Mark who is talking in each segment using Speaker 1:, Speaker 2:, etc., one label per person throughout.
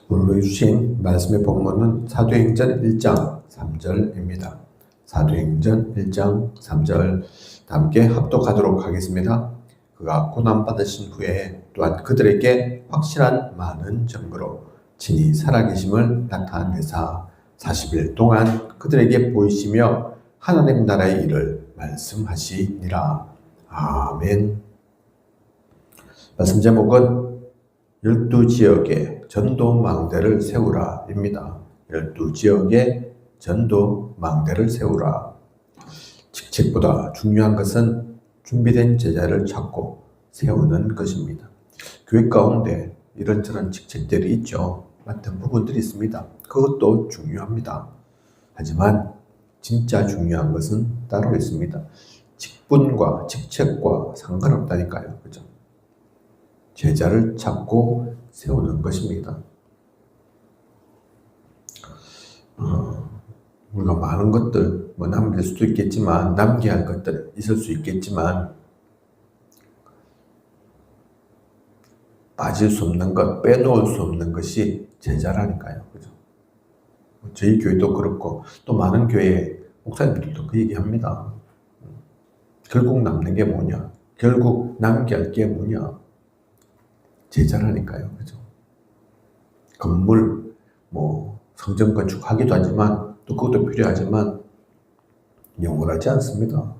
Speaker 1: 오늘 주신 말씀의 본문은 사도행전 1장 3절입니다. 사도행전 1장 3절 함께 합독하도록 하겠습니다. 그가 고난받으신 후에 또한 그들에게 확실한 많은 증거로 친히 살아계심을 나타내사 40일 동안 그들에게 보이시며 하나님 나라의 일을 말씀하시니라. 아멘. 말씀 제목은 12지역에 전도망대를 세우라 입니다. 12지역에 전도망대를 세우라. 직책보다 중요한 것은 준비된 제자를 찾고 세우는 것입니다. 교회 가운데 이런저런 직책들이 있죠. 맡은 부분들이 있습니다. 그것도 중요합니다. 하지만 진짜 중요한 것은 따로 있습니다. 직분과 직책과 상관없다니까요. 그죠? 제자를 찾고 세우는 것입니다. 우리가 많은 것들 남길 수도 있겠지만, 남겨야 할 것들 있을 수 있겠지만, 빠질 수 없는 것, 빼놓을 수 없는 것이 제자라니까요. 그죠? 저희 교회도 그렇고, 또 많은 교회 목사님들도 그 얘기합니다. 결국 남는 게 뭐냐? 결국 남겨야 할 게 뭐냐? 제자라니까요. 그죠? 건물, 성전 건축하기도 하지만, 또 그것도 필요하지만, 영원하지 않습니다.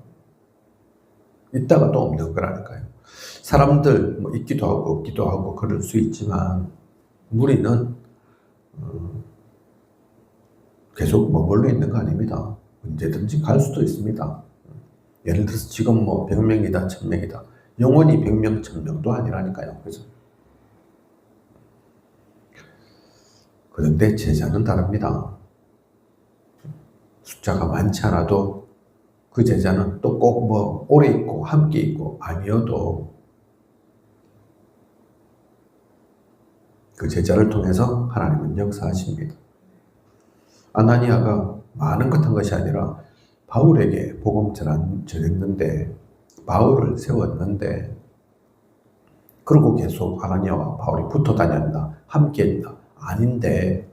Speaker 1: 있다가 또 없는 거라니까요. 사람들, 있기도 하고, 없기도 하고, 그럴 수 있지만, 우리는, 계속 머물러 있는 거 아닙니다. 언제든지 갈 수도 있습니다. 예를 들어서 지금 100명이다, 1000명이다. 영원히 100명, 1000명도 아니라니까요. 그죠? 그런데 제자는 다릅니다. 숫자가 많지 않아도 그 제자는 또 꼭 오래 있고 함께 있고 아니어도 그 제자를 통해서 하나님은 역사하십니다. 아나니아가 많은 것 한 것이 아니라 바울에게 복음 전했는데, 바울을 세웠는데, 그리고 계속 아나니아와 바울이 붙어 다녔나, 함께 했나? 아닌데,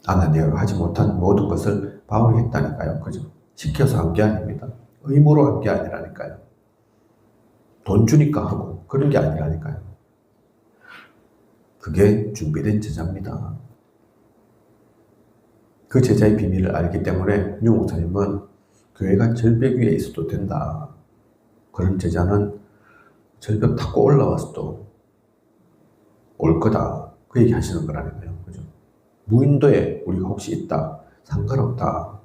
Speaker 1: 아나니아가 하지 못한 모든 것을 바울이 했다니까요. 그죠? 시켜서 한 게 아닙니다. 의무로 한 게 아니라니까요. 돈 주니까 하고 그런 게 아니라니까요. 그게 준비된 제자입니다. 그 제자의 비밀을 알기 때문에 유 목사님은 교회가 절벽 위에 있어도 된다. 그런 제자는 절벽 타고 올라와서도 올 거다. 그 얘기 하시는 거라니까요. 그죠? 무인도에 우리가 혹시 있다. 상관없다.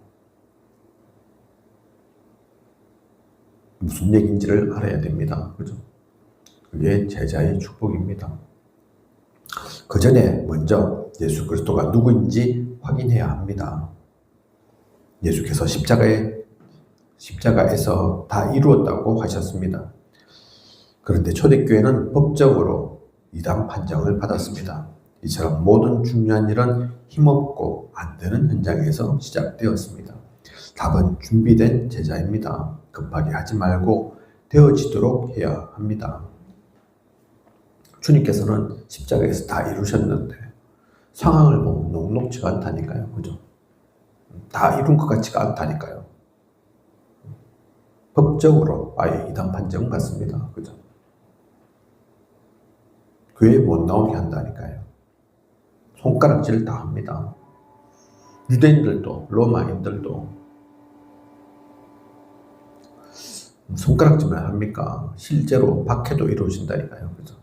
Speaker 1: 무슨 얘기인지를 알아야 됩니다. 그죠? 그게 제자의 축복입니다. 그 전에 먼저 예수 그리스도가 누구인지 확인해야 합니다. 예수께서 십자가에서 다 이루었다고 하셨습니다. 그런데 초대교회는 법적으로 이단 판정을 받았습니다. 이처럼 모든 중요한 일은 힘없고 안 되는 현장에서 시작되었습니다. 답은 준비된 제자입니다. 급하게 하지 말고 되어지도록 해야 합니다. 주님께서는 십자가에서 다 이루셨는데 상황을 보면 녹록지가 않다니까요. 그죠? 다 이룬 것 같지가 않다니까요. 법적으로 아예 이단 판정 같습니다. 그죠? 교회에 못 나오게 한다니까요. 손가락질 다 합니다. 유대인들도 로마인들도 손가락질만 합니까? 실제로 박해도 이루어진다니까요. 그죠?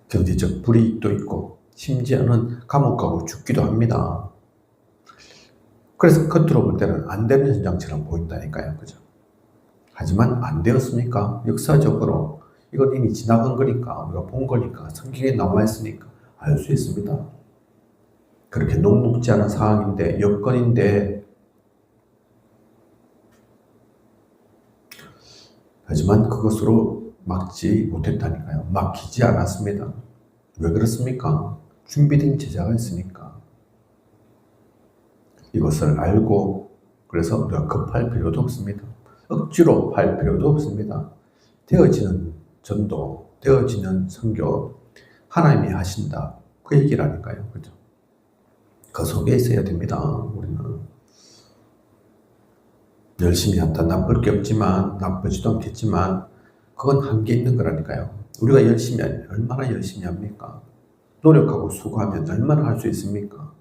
Speaker 1: 경제적 불이익도 있고 심지어는 감옥 가고 죽기도 합니다. 그래서 겉으로 볼 때는 안 되는 현장처럼 보인다니까요. 그죠? 하지만 안 되었습니까? 역사적으로 이건 이미 지나간 거니까, 우리가 본 거니까, 성경에 나와 있으니까 알 수 있습니다. 그렇게 녹록지 않은 상황인데, 여건인데, 하지만 그것으로 막지 못했다니까요. 막히지 않았습니다. 왜 그렇습니까? 준비된 제자가 있으니까. 이것을 알고, 그래서 우리가 급할 필요도 없습니다. 억지로 할 필요도 없습니다. 되어지는 전도, 되어지는 선교, 하나님이 하신다. 그 얘기라니까요. 그죠? 그 속에 있어야 됩니다. 우리는. 열심히 한다. 나쁠 게 없지만, 나쁘지도 않겠지만, 그건 한계 있는 거라니까요. 우리가 열심히 하면 얼마나 열심히 합니까? 노력하고 수고하면 얼마나 할 수 있습니까?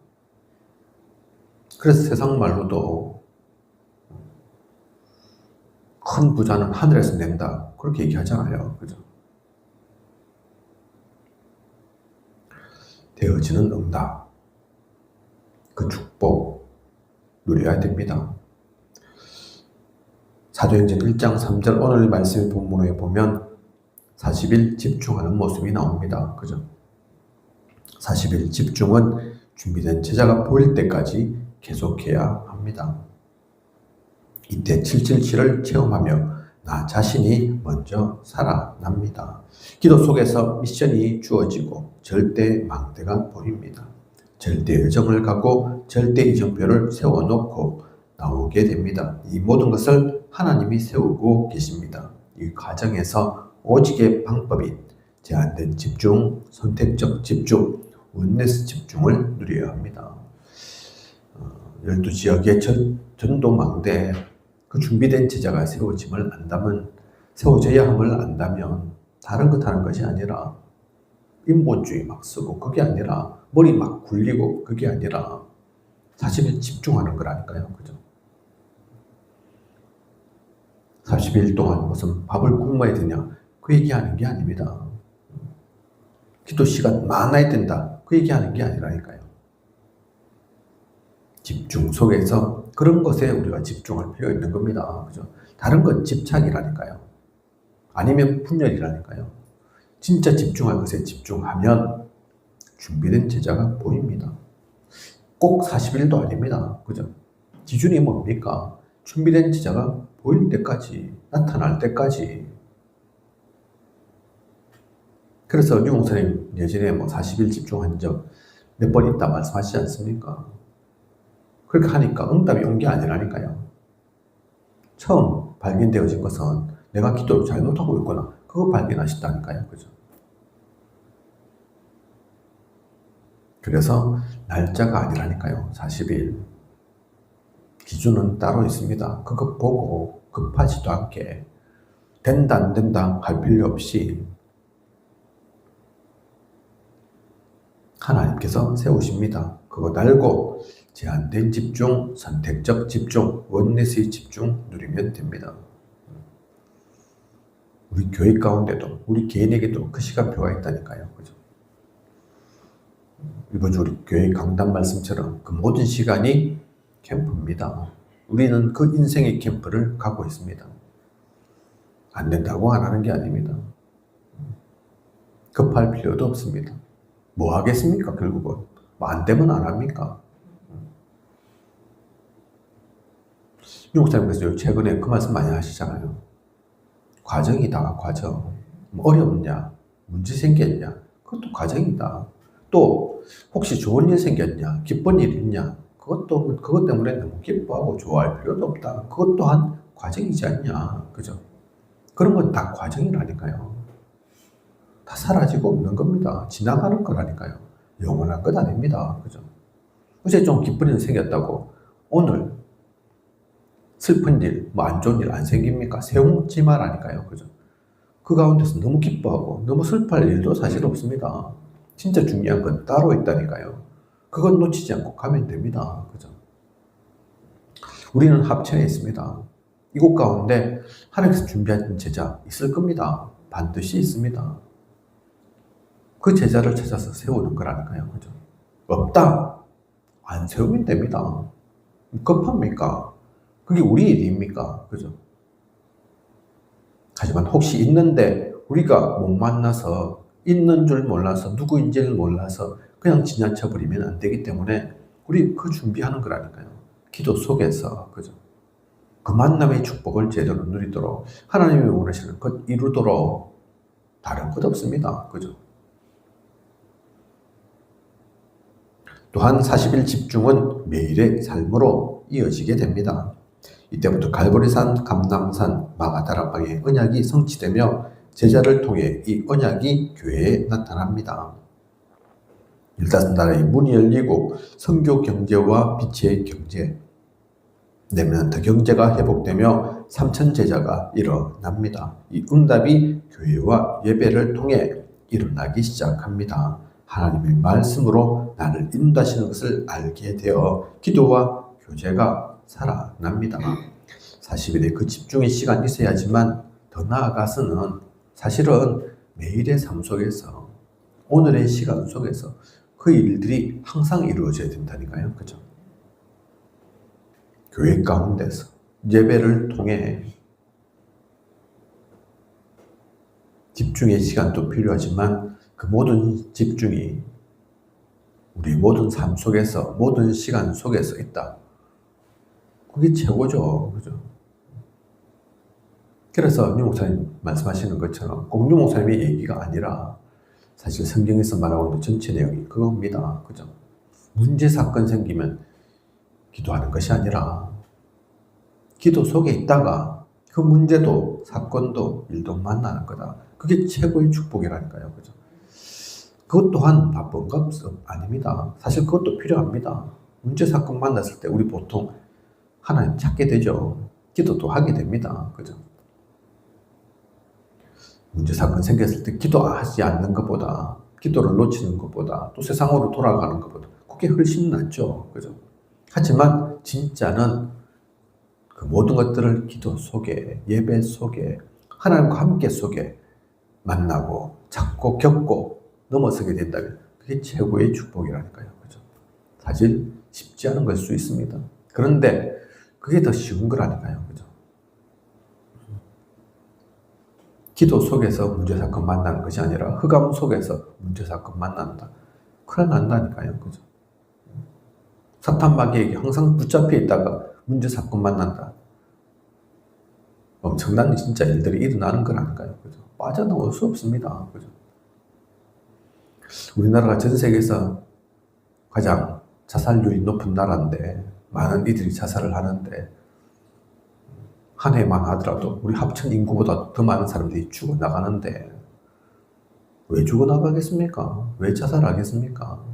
Speaker 1: 그래서 세상 말로도 큰 부자는 하늘에서 낸다. 그렇게 얘기하잖아요. 그죠? 되어지는 응답. 그 축복 누려야 됩니다. 사도행전 1장 3절 오늘 말씀 본문에 보면 40일 집중하는 모습이 나옵니다. 그죠? 40일 집중은 준비된 제자가 보일 때까지 계속해야 합니다. 이때 777을 체험하며 나 자신이 먼저 살아납니다. 기도 속에서 미션이 주어지고 절대 망대가 보입니다. 절대 여정을 가고 절대 이정표를 세워놓고 나오게 됩니다. 이 모든 것을 하나님이 세우고 계십니다. 이 과정에서 오직의 방법인 제한된 집중, 선택적 집중, 원네스 집중을 누려야 합니다. 12지역의 전도망대 그 준비된 제자가 세워져야 함을 안다면 다른 것 하는 것이 아니라 인본주의 막 쓰고 그게 아니라 머리 막 굴리고 그게 아니라 사실에 집중하는 거라니까요. 그죠? 40일 동안 무슨 밥을 굶어야 되냐 그 얘기하는 게 아닙니다. 기도 시간 많아야 된다 그 얘기하는 게 아니라니까요. 집중 속에서 그런 것에 우리가 집중할 필요가 있는 겁니다. 그죠? 다른 건 집착이라니까요. 아니면 분열이라니까요. 진짜 집중할 것에 집중하면 준비된 제자가 보입니다. 꼭 40일도 아닙니다. 그죠? 기준이 뭡니까? 준비된 제자가 보일 때까지, 나타날 때까지. 그래서 유공 선생님 예전에 40일 집중한 적 몇 번 있다 말씀하시지 않습니까? 그렇게 하니까 응답이 온 게 아니라니까요. 처음 발견되어진 것은 내가 기도를 잘못하고 있구나. 그거 발견하셨다니까요. 그죠? 그래서 날짜가 아니라니까요. 40일. 기준은 따로 있습니다. 그거 보고 급하지도 않게 된다 안 된다 할 필요 없이 하나님께서 세우십니다. 그거 달고 제한된 집중, 선택적 집중, 원네스의 집중 누리면 됩니다. 우리 교회 가운데도 우리 개인에게도 그 시간표가 있다니까요. 그죠? 이번 주 우리 교회 강단 말씀처럼 그 모든 시간이 캠프입니다. 우리는 그 인생의 캠프를 가고 있습니다. 안 된다고 안 하는 게 아닙니다. 급할 필요도 없습니다. 뭐 하겠습니까? 결국은 안 되면 안 합니까? 유목사님께서 최근에 그 말씀 많이 하시잖아요. 과정이다, 과정. 어렵냐, 문제 생겼냐, 그것도 과정이다. 또 혹시 좋은 일 생겼냐, 기쁜 일 있냐, 그것 때문에 너무 기뻐하고 좋아할 필요도 없다. 그것 또한 과정이지 않냐, 그죠? 그런 건 다 과정이라니까요. 다 사라지고 없는 겁니다. 지나가는 거라니까요. 영원한 것 아닙니다. 그죠? 어제 좀 기쁜 일 생겼다고 오늘 슬픈 일, 안 좋은 일 안 생깁니까? 세우지 말라니까요. 그죠? 그 가운데서 너무 기뻐하고 너무 슬퍼할 일도 사실 없습니다. 진짜 중요한 건 따로 있다니까요. 그건 놓치지 않고 가면 됩니다. 그죠? 우리는 합천에 있습니다. 이곳 가운데 하나님께서 준비한 제자 있을 겁니다. 반드시 있습니다. 그 제자를 찾아서 세우는 거라니까요. 그죠? 없다. 안 세우면 됩니다. 급합니까? 그게 우리 일입니까? 그죠? 하지만 혹시 있는데 우리가 못 만나서 있는 줄 몰라서 누구인지를 몰라서 그냥 지나쳐버리면 안 되기 때문에 우리 그 준비하는 거라니까요. 기도 속에서. 그죠? 그 만남의 축복을 제대로 누리도록 하나님이 원하시는 것 이루도록 다른 것 없습니다. 그죠? 또한 40일 집중은 매일의 삶으로 이어지게 됩니다. 이때부터 갈보리산, 감남산, 마가다락방의 언약이 성취되며 제자를 통해 이 언약이 교회에 나타납니다. 15나라의 문이 열리고 선교 경제와 빛의 경제, 레미넌트 경제가 회복되며 3천 제자가 일어납니다. 이 응답이 교회와 예배를 통해 일어나기 시작합니다. 하나님의 말씀으로 나를 인도하시는 것을 알게 되어 기도와 교제가 살아납니다. 40일의 그 집중의 시간이 있어야지만 더 나아가서는 사실은 매일의 삶 속에서 오늘의 시간 속에서 그 일들이 항상 이루어져야 된다니까요. 그죠? 교회 가운데서 예배를 통해 집중의 시간도 필요하지만 그 모든 집중이 우리 모든 삶 속에서 모든 시간 속에서 있다. 그게 최고죠. 그죠? 그래서 유 목사님 말씀하시는 것처럼 꼭 유 목사님의 얘기가 아니라 사실 성경에서 말하고 있는 전체 내용이 그겁니다. 그죠? 문제 사건 생기면 기도하는 것이 아니라 기도 속에 있다가 그 문제도 사건도 일도 만나는 거다. 그게 최고의 축복이라니까요. 그죠? 그것 또한 나쁜 것 아닙니다. 사실 그것도 필요합니다. 문제 사건 만났을 때 우리 보통 하나님 찾게 되죠. 기도도 하게 됩니다. 그죠? 문제 사건 생겼을 때 기도하지 않는 것보다, 기도를 놓치는 것보다, 또 세상으로 돌아가는 것보다 그게 훨씬 낫죠. 그죠? 하지만 진짜는 그 모든 것들을 기도 속에, 예배 속에, 하나님과 함께 속에 만나고 찾고 겪고 넘어서게 된다면 그게 최고의 축복이라니까요. 그죠? 사실 쉽지 않은 걸 수 있습니다. 그런데 그게 더 쉬운 거라니까요. 그죠? 기도 속에서 문제 사건 만나는 것이 아니라 흑암 속에서 문제 사건 만난다. 큰일 난다니까요. 그죠? 사탄 마귀에게 항상 붙잡혀 있다가 문제 사건 만난다. 엄청난 진짜 일들이 일어나는 거라니까요. 그죠? 빠져나올 수 없습니다. 그죠? 우리나라가 전 세계에서 가장 자살률이 높은 나라인데 많은 이들이 자살을 하는데 한 해만 하더라도 우리 합천 인구보다 더 많은 사람들이 죽어나가는데 왜 죽어나가겠습니까? 왜 자살하겠습니까?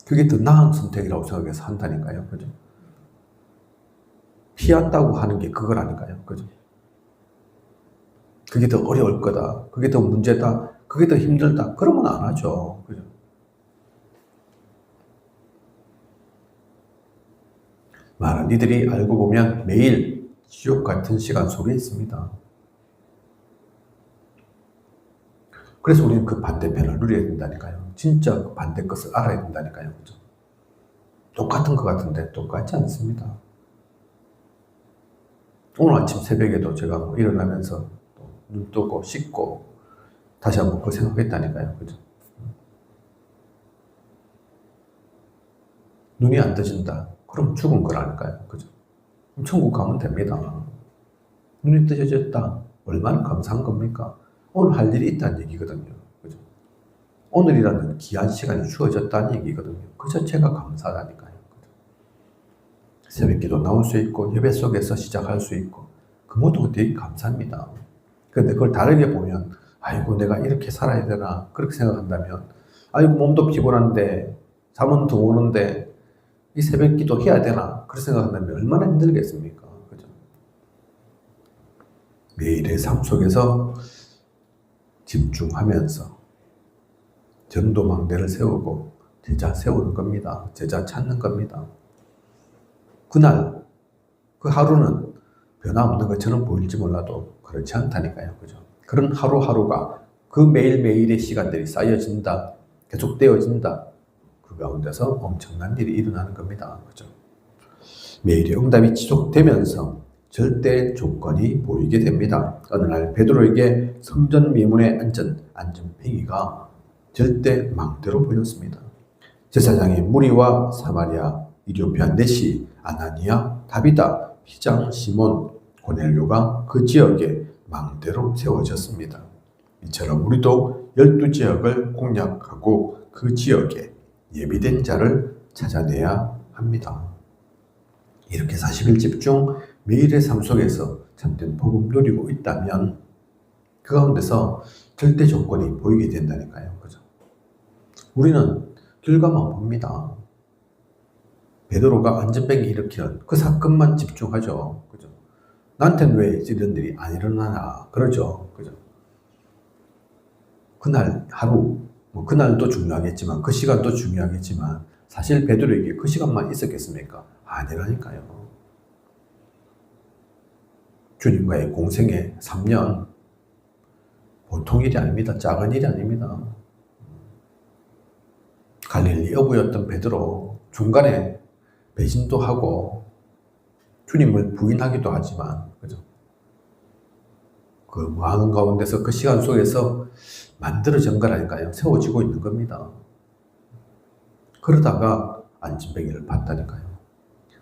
Speaker 1: 그게 더 나은 선택이라고 생각해서 한다니까요. 그죠? 피한다고 하는 게 그거라니까요. 그죠? 그게 더 어려울 거다. 그게 더 문제다. 그게 더 힘들다. 그러면 안 하죠. 그죠? 많은 이들이 알고 보면 매일 지옥 같은 시간 속에 있습니다. 그래서 우리는 그 반대편을 누려야 된다니까요. 진짜 그 반대 것을 알아야 된다니까요. 그죠? 똑같은 것 같은데 똑같지 않습니다. 오늘 아침 새벽에도 제가 일어나면서 눈 뜨고 씻고 다시 한번 그 생각했다니까요. 그죠? 눈이 안 떠진다. 그럼 죽은 거라니까요. 그죠? 그럼 천국 가면 됩니다. 눈이 뜨져졌다. 얼마나 감사한 겁니까? 오늘 할 일이 있다는 얘기거든요. 그죠? 오늘이라는 귀한 시간이 주어졌다는 얘기거든요. 그 자체가 감사하다니까요. 그죠? 새벽 기도 나올 수 있고, 예배 속에서 시작할 수 있고, 그 모든 것들이 감사합니다. 그런데 그걸 다르게 보면, 아이고, 내가 이렇게 살아야 되나, 그렇게 생각한다면, 아이고, 몸도 피곤한데, 잠은 더 오는데, 이 새벽 기도 해야 되나? 그렇게 생각한다면 얼마나 힘들겠습니까? 그죠? 매일의 삶 속에서 집중하면서 전도망대를 세우고 제자 세우는 겁니다. 제자 찾는 겁니다. 그날, 그 하루는 변화없는 것처럼 보일지 몰라도 그렇지 않다니까요. 그죠? 그런 하루하루가 그 매일매일의 시간들이 쌓여진다, 계속되어진다. 그 가운데서 엄청난 일이 일어나는 겁니다. 그죠? 매일의 응답이 지속되면서 절대 조건이 보이게 됩니다. 어느 날 베드로에게 성전 미문에 앉은 안전뱅이가 절대 망대로 보였습니다. 제사장의 무리와 사마리아, 이디오피아 넷이 아나니아, 다비다, 피장 시몬, 고넬료가 그 지역에 망대로 세워졌습니다. 이처럼 우리도 12지역을 공략하고 그 지역에 예비된 자를 찾아내야 합니다. 이렇게 40일 집중 매일의 삶 속에서 참된 복음 누리고 있다면 그 가운데서 절대 조건이 보이게 된다니까요. 그죠? 우리는 결과만 봅니다. 베드로가 안전뱅이 일으키는 그 사건만 집중하죠. 그죠? 나한테는 왜 이런 일이 안 일어나나 그러죠. 그죠? 그날 하루, 그날도 중요하겠지만 그 시간도 중요하겠지만 사실 베드로에게 그 시간만 있었겠습니까? 아니라니까요. 주님과의 공생의 3년 보통 일이 아닙니다. 작은 일이 아닙니다. 갈릴리 어부였던 베드로 중간에 배신도 하고 주님을 부인하기도 하지만 그죠? 그 많은 가운데서 그 시간 속에서 만들어진 거라니까요. 세워지고 있는 겁니다. 그러다가 안진뱅이를 봤다니까요.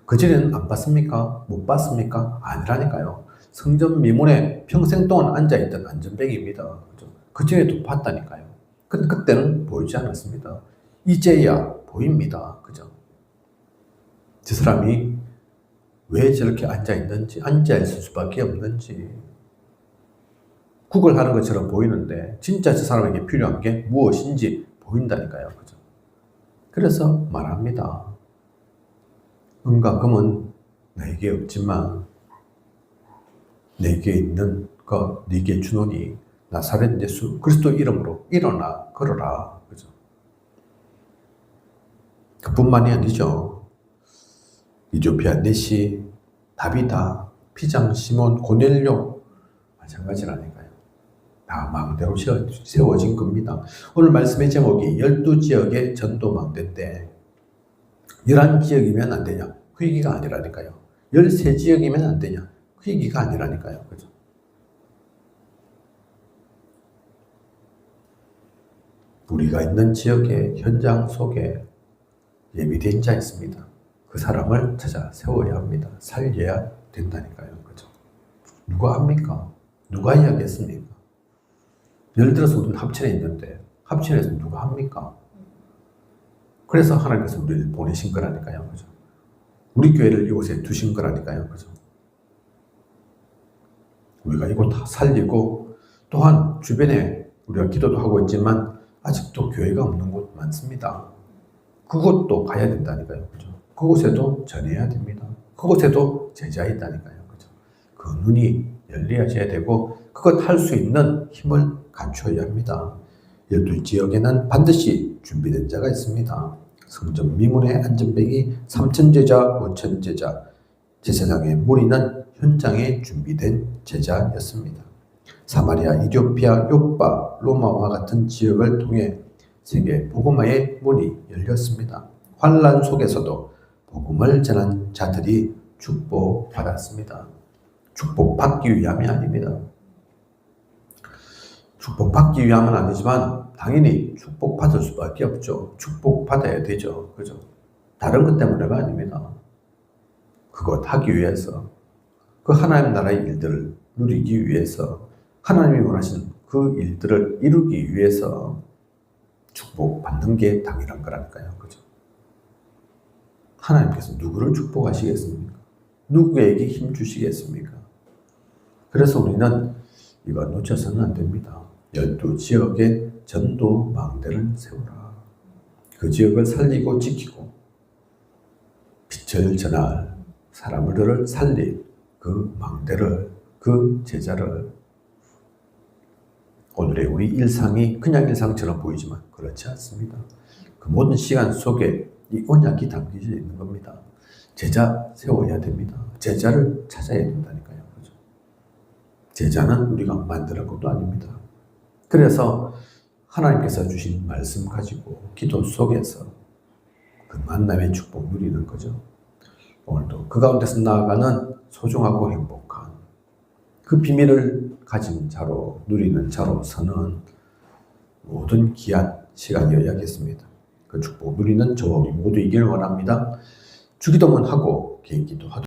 Speaker 1: 그전에는 안 봤습니까? 못 봤습니까? 아니라니까요. 성전 미문에 평생 동안 앉아있던 안전뱅이입니다. 그죠? 그전에도 봤다니까요. 근데 그때는 보이지 않았습니다. 이제야 보입니다. 그죠? 저 사람이 왜 저렇게 앉아있는지, 앉아있을 수밖에 없는지 구걸하는 것처럼 보이는데 진짜 저 사람에게 필요한 게 무엇인지 보인다니까요. 그죠? 그래서 말합니다. 은과 금은 내게 없지만 내게 있는 것 네게 주노니 나사렛 예수 그리스도 이름으로 일어나 걸어라. 그죠? 그뿐만이 아니죠. 이조피아 네시, 다비다, 피장 시몬, 고넬료 마찬가지라니까요. 다 망대로 세워진 겁니다. 오늘 말씀의 제목이 12지역의 전도망대인데 11지역이면 안 되냐? 그 얘기가 아니라니까요. 13지역이면 안 되냐? 그 얘기가 아니라니까요. 그죠? 우리가 있는 지역의 현장 속에 예비된 자 있습니다. 그 사람을 찾아 세워야 합니다. 살려야 된다니까요. 그죠? 누가 합니까? 누가 이야기했습니까? 예를 들어서 우리는 합천에 있는데 합천에서 누가 합니까? 그래서 하나님께서 우리를 보내신 거라니까요. 그죠? 우리 교회를 이곳에 두신 거라니까요. 그죠? 우리가 이곳 다 살리고 또한 주변에 우리가 기도도 하고 있지만 아직도 교회가 없는 곳 많습니다. 그곳도 가야 된다니까요. 그죠? 그곳에도 전해야 됩니다. 그곳에도 제자 있다니까요. 그죠? 그 눈이 열려져야 되고 그것 할 수 있는 힘을 갖춰야 합니다. 12지역에는 반드시 준비된 자가 있습니다. 성전 미문의 안전뱅이 3,000제자, 5,000제자, 제사장의 무리는 현장에 준비된 제자였습니다. 사마리아, 이디오피아, 요빠, 로마와 같은 지역을 통해 세계 복음화의 문이 열렸습니다. 환란 속에서도 복음을 전한 자들이 축복받았습니다. 축복받기 위함이 아닙니다. 축복받기 위함은 아니지만 당연히 축복받을 수밖에 없죠. 축복받아야 되죠. 그죠? 다른 것 때문에가 아닙니다. 그것 하기 위해서 그 하나님 나라의 일들을 누리기 위해서 하나님이 원하시는 그 일들을 이루기 위해서 축복받는 게 당연한 거라니까요. 그죠? 하나님께서 누구를 축복하시겠습니까? 누구에게 힘 주시겠습니까? 그래서 우리는 이거 놓쳐서는 안 됩니다. 12지역의 전도 망대를 세우라. 그 지역을 살리고 지키고 빛을 전할 사람들을 살릴 그 망대를, 그 제자를 오늘의 우리 일상이 그냥 일상처럼 보이지만 그렇지 않습니다. 그 모든 시간 속에 이 언약이 담겨져 있는 겁니다. 제자 세워야 됩니다. 제자를 찾아야 된다니까요. 그죠? 제자는 우리가 만드는 것도 아닙니다. 그래서 하나님께서 주신 말씀 가지고 기도 속에서 그 만남의 축복 누리는 거죠. 오늘도 그 가운데서 나아가는 소중하고 행복한 그 비밀을 가진 자로 누리는 자로서는 모든 귀한 시간이어야겠습니다. 그 축복 누리는 저와 우리 모두이길 원합니다. 주기도문 하고 개인 기도하도록